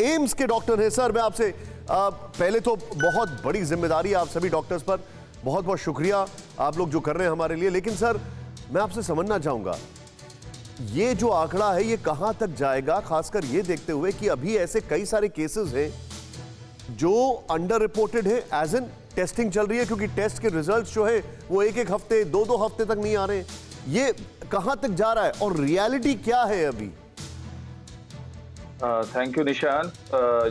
AIIMS के doctor हैं। Sir मैं आपसे पहले तो बहुत बड़ी जिम्मेदारी है आप सभी डॉक्टर्स पर, बहुत बहुत शुक्रिया आप लोग जो कर रहे हैं हमारे लिए। लेकिन सर मैं आपसे समझना चाहूंगा ये जो आंकड़ा है ये कहां तक जाएगा, खासकर ये देखते हुए कि अभी ऐसे कई सारे केसेस हैं जो अंडर रिपोर्टेड है, एज इन टेस्टिंग चल रही है, क्योंकि टेस्ट के रिजल्ट्स जो है वो एक एक हफ्ते दो हफ्ते तक नहीं आ रहे। ये कहां तक जा रहा है और रियलिटी क्या है अभी? थैंक यू निशान।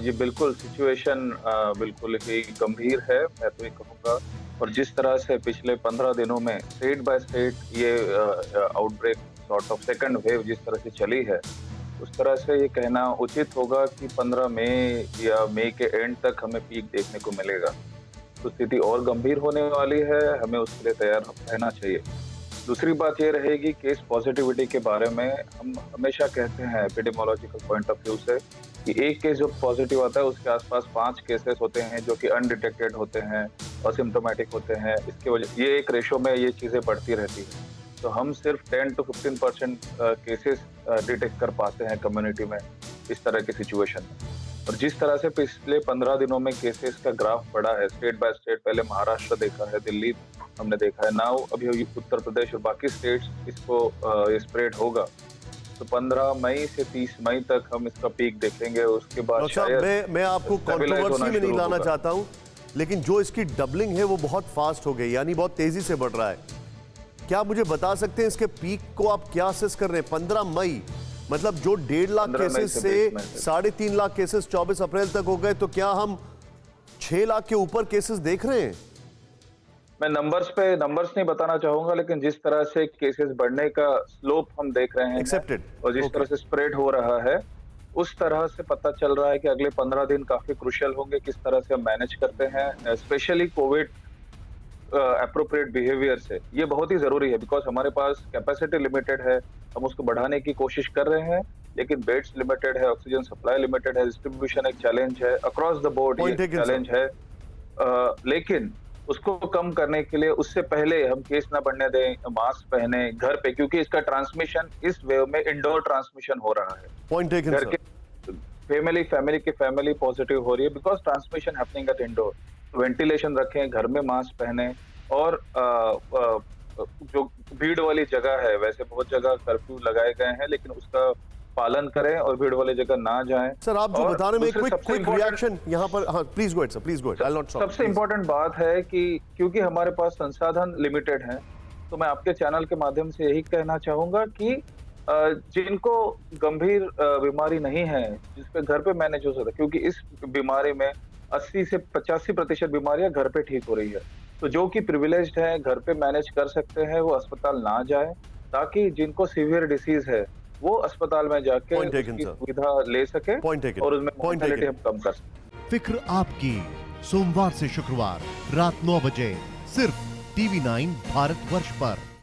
ये बिल्कुल सिचुएशन बिल्कुल ही गंभीर है, मैं तो ये कहूँगा। और जिस तरह से पिछले 15 दिनों में स्टेट बाय स्टेट ये outbreak sort of second wave जिस तरह से चली है, उस तरह से ये कहना उचित होगा कि 15 मई या मई के एंड तक हमें पीक देखने को मिलेगा। तो स्थिति और गंभीर होने वाली है, हमें उसके लिए तैयार रहना चाहिए। दूसरी बात ये रहेगी केस पॉजिटिविटी के बारे में। हम हमेशा कहते हैं एपिडेमियोलॉजिकल पॉइंट ऑफ व्यू से कि एक केस जो पॉजिटिव आता है उसके आसपास 5 केसेस होते हैं जो कि अनडिटेक्टेड होते हैं, असिम्प्टोमेटिक होते हैं। इसके वजह ये एक रेशो में ये चीज़ें बढ़ती रहती है। तो हम सिर्फ 10 to 15% केसेस डिटेक्ट कर पाते हैं कम्युनिटी में इस तरह की सिचुएशन में। और जिस तरह से पिछले 15 दिनों में केसेस का ग्राफ बढ़ा है स्टेट बाय स्टेट, पहले महाराष्ट्र देखा है, दिल्ली हमने देखा है, नाउ अभी उत्तर प्रदेश और बाकी स्टेट्स इसको स्प्रेड होगा। तो 15 मई से 30 मई तक हम इसका पीक देखेंगे। उसके बाद शायद मैं आपको कंट्रोवर्सी में नहीं लाना चाहता हूं, लेकिन जो इसकी डबलिंग है वो बहुत फास्ट हो गई, यानी बहुत तेजी से बढ़ रहा है। क्या मुझे बता सकते हैं इसके पीक को आप क्या असेस कर रहे हैं? 15 मई मतलब जो 1.5 लाख केसेस से 3.5 लाख केसेस 24 अप्रैल तक हो गए, तो क्या हम 6 लाख के ऊपर केसेस देख रहे हैं? मैं नंबर्स नहीं बताना चाहूंगा, लेकिन जिस तरह से केसेस बढ़ने का स्लोप हम देख रहे हैं एक्सेप्टेड और जिस तरह से स्प्रेड हो रहा है, उस तरह से पता चल रहा है कि अगले 15 दिन काफी क्रुशियल होंगे। किस तरह से हम मैनेज करते हैं स्पेशली कोविड अप्रोप्रिएट बिहेवियर से, ये बहुत ही जरूरी है। बिकॉज हमारे पास कैपेसिटी लिमिटेड है, हम उसको बढ़ाने की कोशिश कर रहे हैं, लेकिन बेड्स लिमिटेड है, ऑक्सीजन सप्लाई लिमिटेड है, डिस्ट्रीब्यूशन एक चैलेंज है, अक्रॉस द बोर्ड ये चैलेंज है। लेकिन उसको कम करने के लिए उससे पहले हम केस ना बढ़ने दें, मास्क पहने घर पे, क्योंकि इसका ट्रांसमिशन इस वेव में इंडोर ट्रांसमिशन हो रहा है। घर के फैमिली पॉजिटिव हो रही है because transmission happening at indoor. Ventilation रखें, घर में मास्क पहने। और जो भीड़ वाली जगह है, वैसे बहुत जगह कर्फ्यू लगाए गए हैं, लेकिन उसका पालन करें और भीड़ वाली जगह ना जाएं। सर आप जो बताने में क्विक रिएक्शन यहाँ पर, हाँ please go ahead sir, please go ahead, I will not stop. सबसे इंपॉर्टेंट बात है कि क्योंकि हमारे पास संसाधन लिमिटेड हैं, तो मैं आपके चैनल के माध्यम से यही कहना चाहूंगा कि जिनको गंभीर बीमारी नहीं है, जिसपे घर पे मैनेज हो सकता है, क्योंकि इस बीमारी में 80 से 85% बीमारियां घर पे ठीक हो रही है। तो जो कि प्रिविलेज्ड है, घर पे मैनेज कर सकते हैं, वो अस्पताल ना जाए, ताकि जिनको सीवियर डिसीज है वो अस्पताल में जाके उसकी सुविधा ले सके और उसमें मॉर्टेलिटी हम कम कर सकें। फिक्र आपकी, सोमवार से शुक्रवार रात 9 बजे सिर्फ TV9 भारतवर्ष पर।